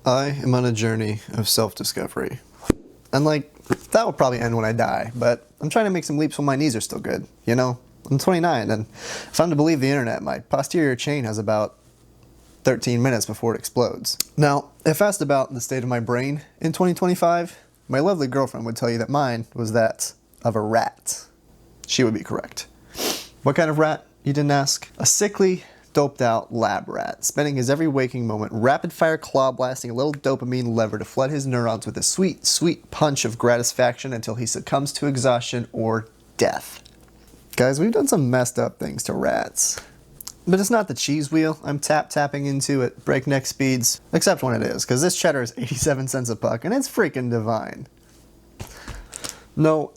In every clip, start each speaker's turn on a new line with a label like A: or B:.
A: I am on a journey of self-discovery. And that will probably end when I die, but I'm trying to make some leaps when my knees are still good, you know? I'm 29, and if I'm to believe the internet, my posterior chain has about 13 minutes before it explodes. Now, if asked about the state of my brain in 2025, my lovely girlfriend would tell you that mine was that of a rat. She would be correct. What kind of rat, you didn't ask? A sickly, doped out lab rat, spending his every waking moment rapid fire claw blasting a little dopamine lever to flood his neurons with a sweet, sweet punch of gratisfaction until he succumbs to exhaustion or death. Guys, we've done some messed up things to rats. But it's not the cheese wheel I'm tapping into at breakneck speeds, except when it is, because this cheddar is 87 cents a puck, and it's freaking divine. No,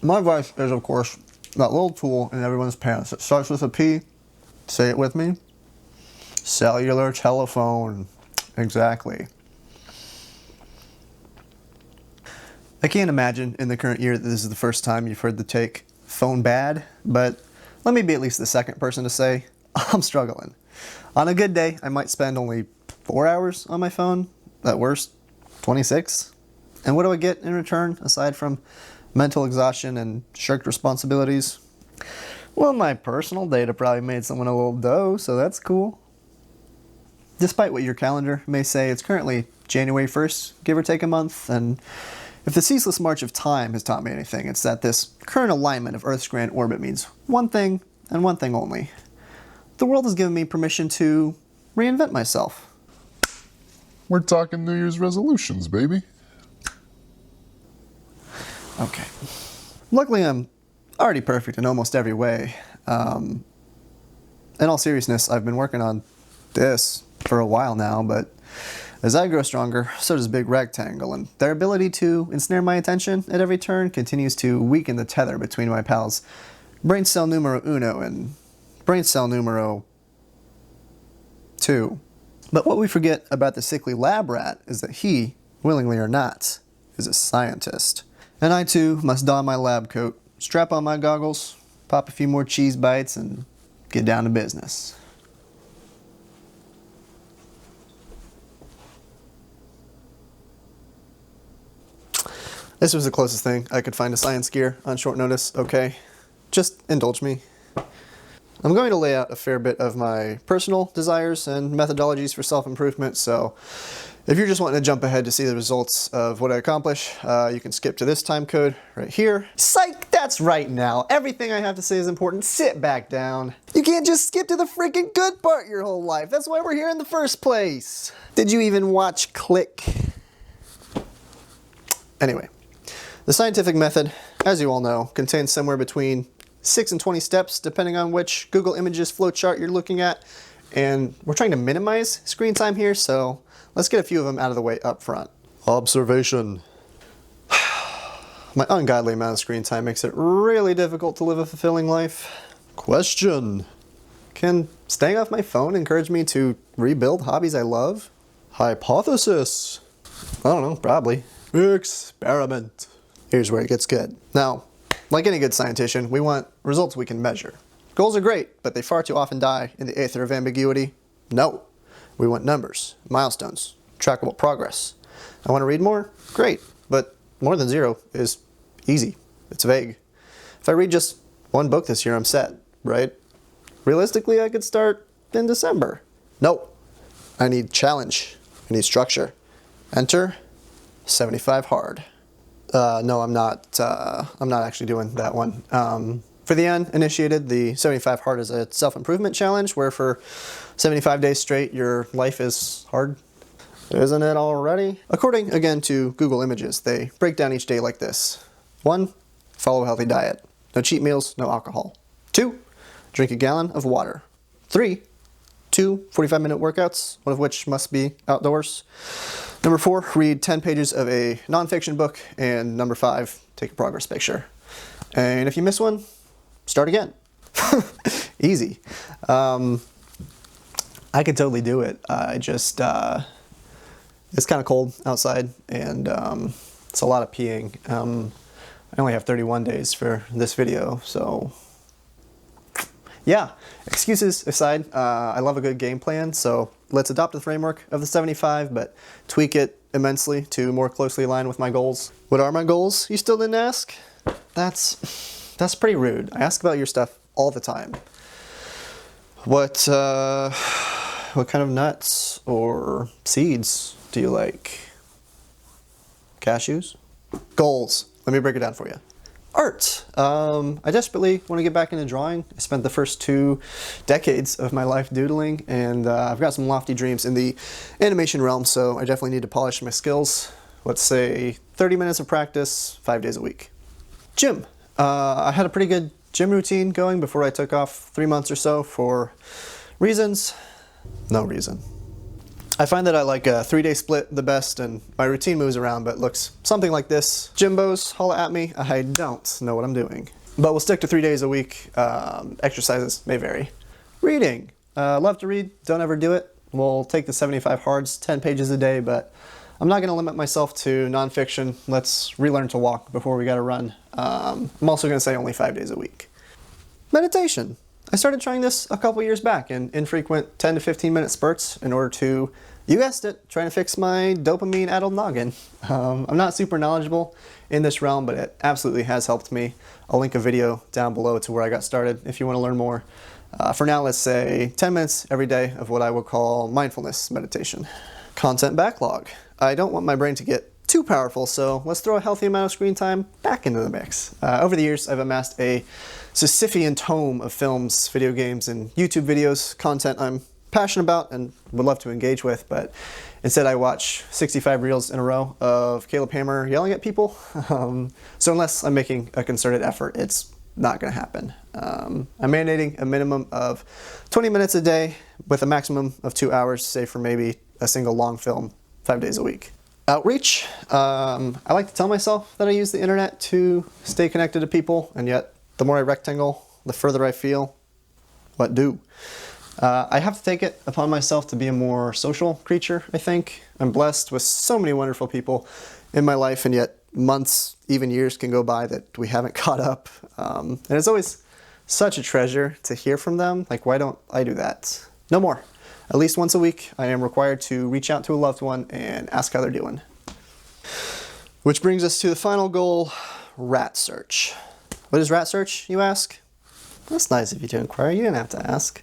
A: my advice is, of course, that little tool in everyone's pants. It starts with a P. Say it with me. Cellular telephone. Exactly. I can't imagine in the current year that this is the first time you've heard the take phone bad, but let me be at least the second person to say I'm struggling. On a good day, I might spend only 4 hours on my phone, at worst 26. And what do I get in return aside from mental exhaustion and shirked responsibilities? Well, my personal data probably made someone a little dough, so that's cool. Despite what your calendar may say, it's currently January 1st, give or take a month, and if the ceaseless march of time has taught me anything, it's that this current alignment of Earth's grand orbit means one thing, and one thing only. The world has given me permission to reinvent myself.
B: We're talking New Year's resolutions, baby.
A: Okay. Luckily, I'm already perfect in almost every way. In all seriousness, I've been working on this for a while now, but as I grow stronger, so does Big Rectangle, and their ability to ensnare my attention at every turn continues to weaken the tether between my pals Brain Cell Numero Uno and Brain Cell Numero 2. But what we forget about the sickly lab rat is that he, willingly or not, is a scientist. And I too must don my lab coat, strap on my goggles, pop a few more cheese bites, and get down to business. This was the closest thing I could find to science gear on short notice, okay? Just indulge me. I'm going to lay out a fair bit of my personal desires and methodologies for self-improvement, so if you're just wanting to jump ahead to see the results of what I accomplish, you can skip to this time code right here. Psych, that's right now. Everything I have to say is important. Sit back down. You can't just skip to the freaking good part your whole life. That's why we're here in the first place. Did you even watch Click? Anyway, the scientific method, as you all know, contains somewhere between 6 and 20 steps, depending on which Google Images flowchart you're looking at. And we're trying to minimize screen time here, so let's get a few of them out of the way up front. Observation. My ungodly amount of screen time makes it really difficult to live a fulfilling life. Question. Can staying off my phone encourage me to rebuild hobbies I love? Hypothesis. I don't know, probably. Experiment. Here's where it gets good. Now, like any good scientician, we want results we can measure. Goals are great, but they far too often die in the aether of ambiguity. No. We want numbers, milestones, trackable progress. I want to read more? Great, but more than 0 is easy. It's vague. If I read just one book this year, I'm set, right? Realistically, I could start in December. No. I need challenge. I need structure. Enter 75 hard. No, I'm not actually doing that one. For the uninitiated, the 75 hard is a self-improvement challenge where for 75 days straight, your life is hard. Isn't it already? According, again, to Google Images, they break down each day like this. 1, follow a healthy diet. No cheat meals, no alcohol. 2, drink a gallon of water. 3, 2 45-minute workouts, one of which must be outdoors. Number 4, read 10 pages of a nonfiction book. And number 5, take a progress picture. And if you miss one, start again. Easy. I could totally do it. I just, it's kind of cold outside, and it's a lot of peeing. I only have 31 days for this video, so Yeah, excuses aside, I love a good game plan, so let's adopt the framework of the 75, but tweak it immensely to more closely align with my goals. What are my goals? You still didn't ask? That's pretty rude. I ask about your stuff all the time. What kind of nuts or seeds do you like? Cashews? Goals. Let me break it down for you. Art. I desperately want to get back into drawing. I spent the first 2 decades of my life doodling, and I've got some lofty dreams in the animation realm, so I definitely need to polish my skills. Let's say 30 minutes of practice, 5 days a week. Gym. I had a pretty good gym routine going before I took off 3 months or so for reasons. No reason. I find that I like a 3-day split the best, and my routine moves around, but looks something like this. Gymbos, holla at me. I don't know what I'm doing. But we'll stick to 3 days a week. Exercises may vary. Reading. Love to read, don't ever do it. We'll take the 75 hards, 10 pages a day, but I'm not going to limit myself to nonfiction. Let's relearn to walk before we got to run. I'm also going to say only 5 days a week. Meditation. I started trying this a couple years back in infrequent 10 to 15 minute spurts in order to, you guessed it, trying to fix my dopamine-addled noggin. I'm not super knowledgeable in this realm, but it absolutely has helped me. I'll link a video down below to where I got started if you want to learn more. For now, let's say 10 minutes every day of what I would call mindfulness meditation. Content backlog. I don't want my brain to get too powerful, so let's throw a healthy amount of screen time back into the mix. Over the years, I've amassed a Sisyphean tome of films, video games, and YouTube videos, content I'm passionate about and would love to engage with, but instead I watch 65 reels in a row of Caleb Hammer yelling at people. So unless I'm making a concerted effort, it's not going to happen. I'm mandating a minimum of 20 minutes a day with a maximum of 2 hours, say for maybe a single long film, 5 days a week. Outreach. I like to tell myself that I use the internet to stay connected to people, and yet the more I rectangle, the further I feel. What do? I have to take it upon myself to be a more social creature, I think. I'm blessed with so many wonderful people in my life, and yet months, even years can go by that we haven't caught up. And it's always such a treasure to hear from them. Like, why don't I do that? No more. At least once a week, I am required to reach out to a loved one and ask how they're doing. Which brings us to the final goal, rat search. What is rat search, you ask? That's nice of you to inquire. You didn't have to ask.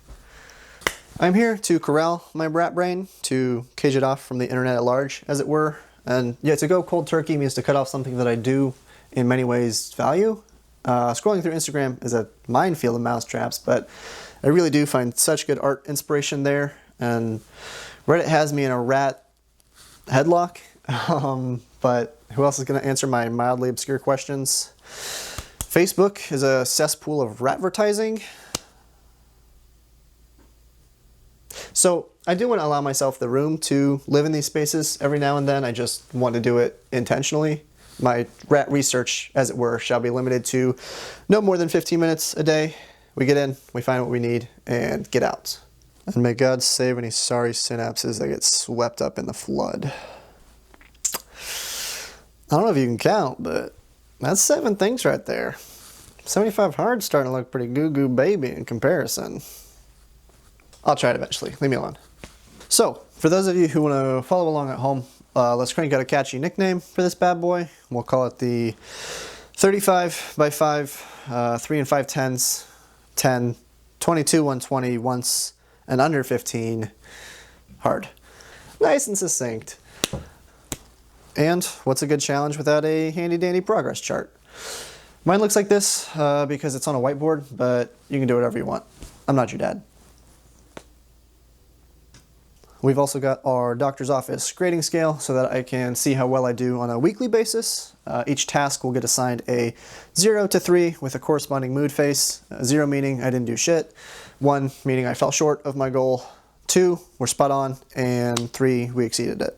A: I'm here to corral my rat brain, to cage it off from the internet at large, as it were. And yeah, to go cold turkey means to cut off something that I do in many ways value. Scrolling through Instagram is a minefield of mousetraps, but I really do find such good art inspiration there. And Reddit has me in a rat headlock. But who else is going to answer my mildly obscure questions? Facebook is a cesspool of ratvertising. So I do want to allow myself the room to live in these spaces every now and then. I just want to do it intentionally. My rat research, as it were, shall be limited to no more than 15 minutes a day. We get in, we find what we need, and get out. And may God save any sorry synapses that get swept up in the flood. I don't know if you can count, but that's 7 things right there. 75 hard's starting to look pretty goo-goo baby in comparison. I'll try it eventually. Leave me alone. So, for those of you who want to follow along at home, let's crank out a catchy nickname for this bad boy. We'll call it the 35 by 5, 3 and 5 10s, 10, 22, 120, once, and under 15, hard. Nice and succinct. And what's a good challenge without a handy-dandy progress chart? Mine looks like this because it's on a whiteboard, but you can do whatever you want. I'm not your dad. We've also got our doctor's office grading scale so that I can see how well I do on a weekly basis. Each task will get assigned a 0 to 3 with a corresponding mood face. 0 meaning I didn't do shit. 1 meaning I fell short of my goal. 2, we're spot on. And 3, we exceeded it.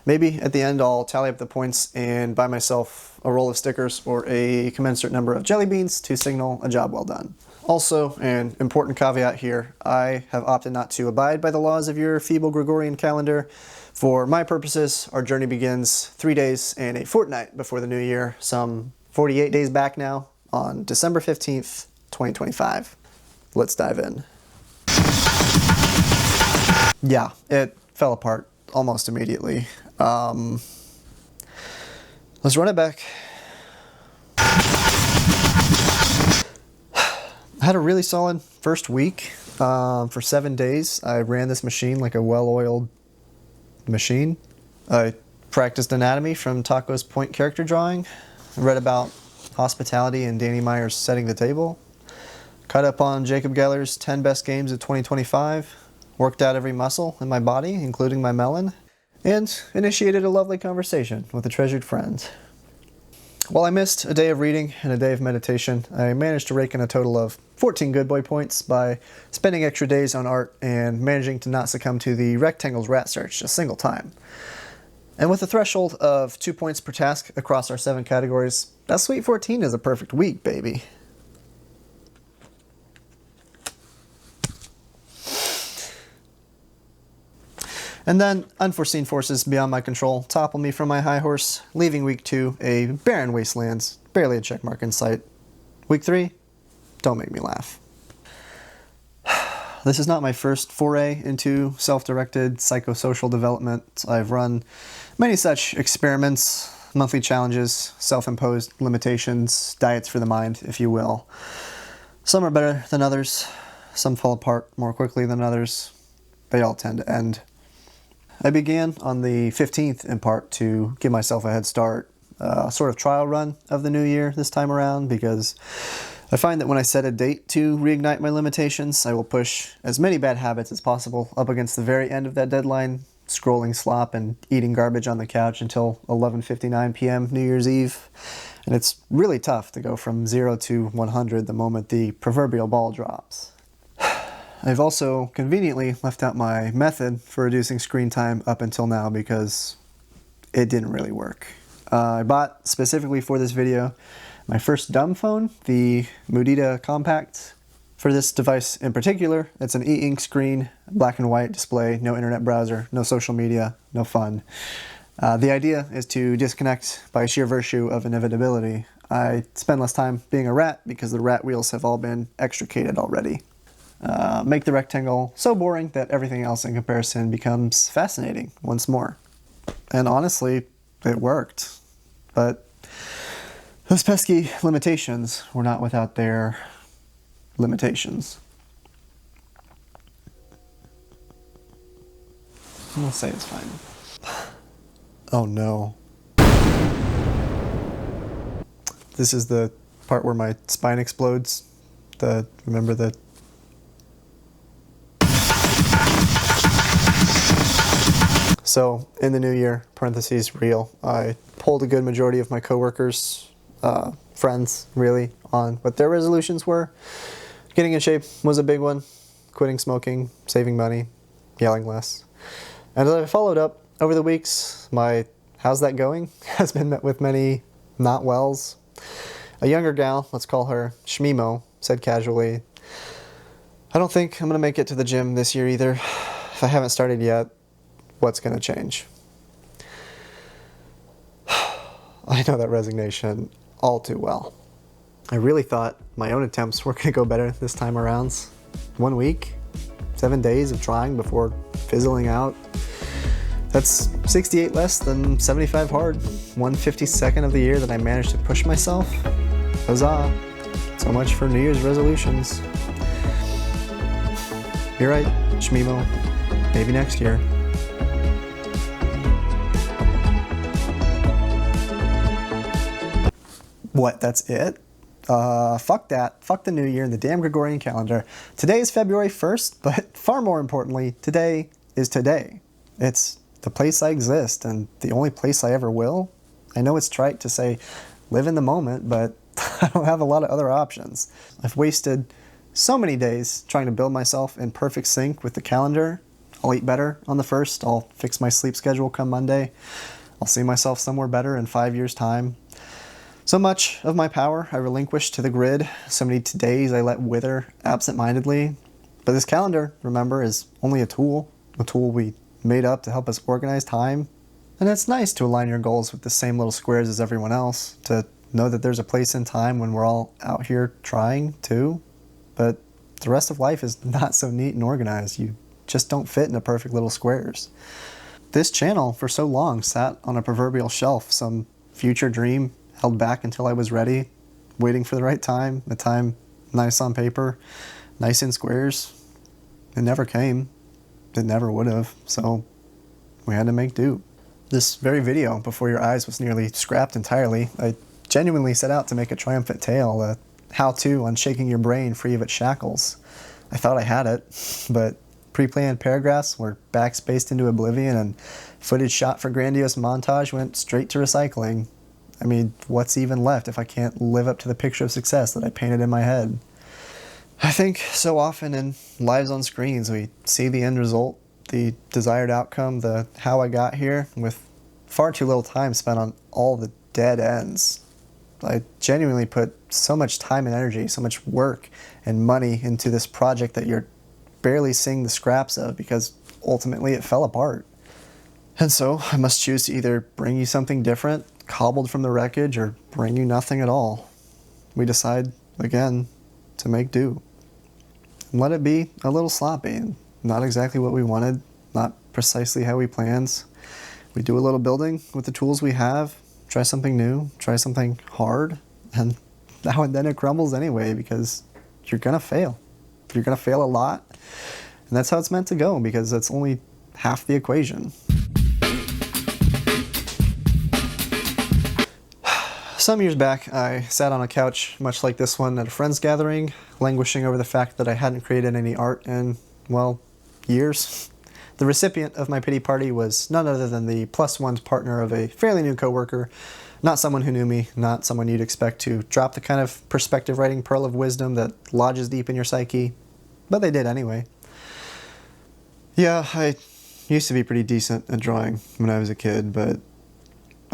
A: Maybe at the end I'll tally up the points and buy myself a roll of stickers or a commensurate number of jelly beans to signal a job well done. Also, an important caveat here, I have opted not to abide by the laws of your feeble Gregorian calendar. For my purposes, our journey begins 3 days and a fortnight before the new year, some 48 days back now, on December 15th, 2025. let's dive in. Yeah, it fell apart almost immediately. Let's run it back. I had a really solid first week. For 7 days, I ran this machine like a well-oiled machine. I practiced anatomy from Taco's point character drawing. I read about hospitality and Danny Meyer's Setting the Table. Caught up on Jacob Geller's 10 Best Games of 2025. Worked out every muscle in my body, including my melon. And initiated a lovely conversation with a treasured friend. While I missed a day of reading and a day of meditation, I managed to rake in a total of 14 good boy points by spending extra days on art and managing to not succumb to the rectangle's rat search a single time. And with a threshold of 2 points per task across our 7 categories, that sweet 14 is a perfect week, baby. And then, unforeseen forces beyond my control toppled me from my high horse, leaving week 2 a barren wasteland, barely a checkmark in sight. Week 3, don't make me laugh. This is not my first foray into self-directed psychosocial development. I've run many such experiments, monthly challenges, self-imposed limitations, diets for the mind, if you will. Some are better than others. Some fall apart more quickly than others. They all tend to end. I began on the 15th in part to give myself a head start, a sort of trial run of the new year this time around, because I find that when I set a date to reignite my limitations, I will push as many bad habits as possible up against the very end of that deadline, scrolling slop and eating garbage on the couch until 11:59 p.m. New Year's Eve. And it's really tough to go from 0 to 100 the moment the proverbial ball drops. I've also conveniently left out my method for reducing screen time up until now because it didn't really work. I bought specifically for this video my first dumb phone, the Mudita Compact. For this device in particular, it's an e-ink screen, black and white display, no internet browser, no social media, no fun. The idea is to disconnect by sheer virtue of inevitability. I spend less time being a rat because the rat wheels have all been extricated already. Make the rectangle so boring that everything else in comparison becomes fascinating once more. And honestly, it worked. But those pesky limitations were not without their limitations. I'm gonna say it's fine. Oh no. This is the part where my spine explodes. Remember the... So, in the new year, parentheses, real, I polled a good majority of my coworkers, friends, really, on what their resolutions were. Getting in shape was a big one. Quitting smoking, saving money, yelling less. And as I followed up over the weeks, my "how's that going?" has been met with many not wells. A younger gal, let's call her Shmimo, said casually, "I don't think I'm going to make it to the gym this year either. If I haven't started yet, what's going to change?" I know that resignation all too well. I really thought my own attempts were going to go better this time around. 1 week, 7 days of trying before fizzling out. That's 68 less than 75 hard. 1/52nd of the year that I managed to push myself. Huzzah. So much for New Year's resolutions. You're right, Shmimo. Maybe next year. What, that's it? Fuck that. Fuck the new year and the damn Gregorian calendar. Today is February 1st, but far more importantly, today is today. It's the place I exist and the only place I ever will. I know it's trite to say live in the moment, but I don't have a lot of other options. I've wasted so many days trying to build myself in perfect sync with the calendar. I'll eat better on the 1st. I'll fix my sleep schedule come Monday. I'll see myself somewhere better in 5 years' time. So much of my power I relinquished to the grid. So many todays I let wither absent-mindedly. But this calendar, remember, is only a tool we made up to help us organize time. And it's nice to align your goals with the same little squares as everyone else, to know that there's a place in time when we're all out here trying too. But the rest of life is not so neat and organized. You just don't fit into perfect little squares. This channel, for so long, sat on a proverbial shelf, some future dream held back until I was ready, waiting for the right time, a time nice on paper, nice in squares. It never came. It never would have, so we had to make do. This very video, before your eyes, was nearly scrapped entirely. I genuinely set out to make a triumphant tale, a how-to on shaking your brain free of its shackles. I thought I had it, but pre-planned paragraphs were backspaced into oblivion, and footage shot for grandiose montage went straight to recycling. I mean, what's even left if I can't live up to the picture of success that I painted in my head? I think so often in lives on screens, we see the end result, the desired outcome, the how I got here, with far too little time spent on all the dead ends. I genuinely put so much time and energy, so much work and money into this project that you're barely seeing the scraps of because ultimately it fell apart. And so I must choose to either bring you something different, cobbled from the wreckage, or bring you nothing at all. We decide, again, to make do. And let it be a little sloppy, and not exactly what we wanted, not precisely how we planned. We do a little building with the tools we have, try something new, try something hard, and now and then it crumbles anyway because you're gonna fail. You're gonna fail a lot, and that's how it's meant to go because that's only half the equation. Some years back, I sat on a couch, much like this one, at a friend's gathering, languishing over the fact that I hadn't created any art in, well, years. The recipient of my pity party was none other than the +1 partner of a fairly new coworker, not someone who knew me, not someone you'd expect to drop the kind of perspective writing pearl of wisdom that lodges deep in your psyche, but they did anyway. Yeah, I used to be pretty decent at drawing when I was a kid, but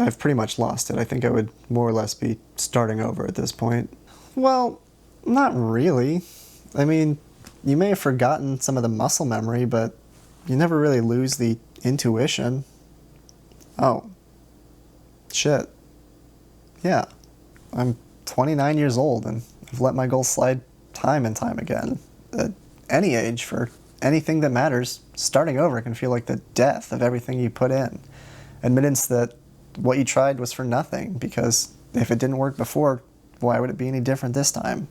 A: I've pretty much lost it. I think I would more or less be starting over at this point. Well, not really. I mean, you may have forgotten some of the muscle memory, but you never really lose the intuition. Oh. Shit. Yeah. I'm 29 years old, and I've let my goals slide time and time again. At any age, for anything that matters, starting over can feel like the death of everything you put in. Admittance that what you tried was for nothing, because if it didn't work before, why would it be any different this time?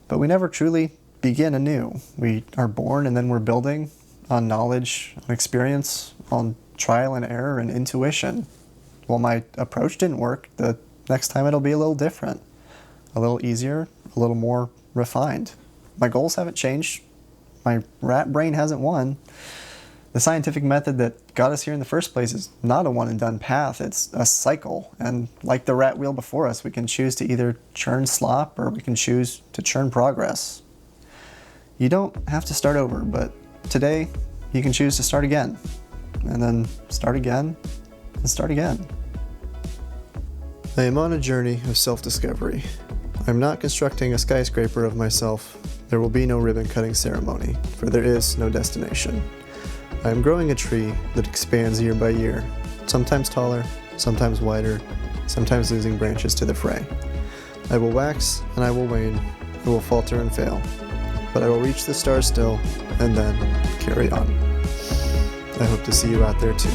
A: But we never truly begin anew. We are born and then we're building on knowledge, on experience, on trial and error and intuition. Well, my approach didn't work. The next time it'll be a little different, a little easier, a little more refined. My goals haven't changed. My rat brain hasn't won. The scientific method that got us here in the first place is not a one-and-done path. It's a cycle. And like the rat wheel before us, we can choose to either churn slop or we can choose to churn progress. You don't have to start over, but today you can choose to start again, and then start again, and start again. I am on a journey of self-discovery. I'm not constructing a skyscraper of myself. There will be no ribbon-cutting ceremony, for there is no destination. I am growing a tree that expands year by year, sometimes taller, sometimes wider, sometimes losing branches to the fray. I will wax and I will wane, I will falter and fail, but I will reach the stars still, and then carry on. I hope to see you out there too.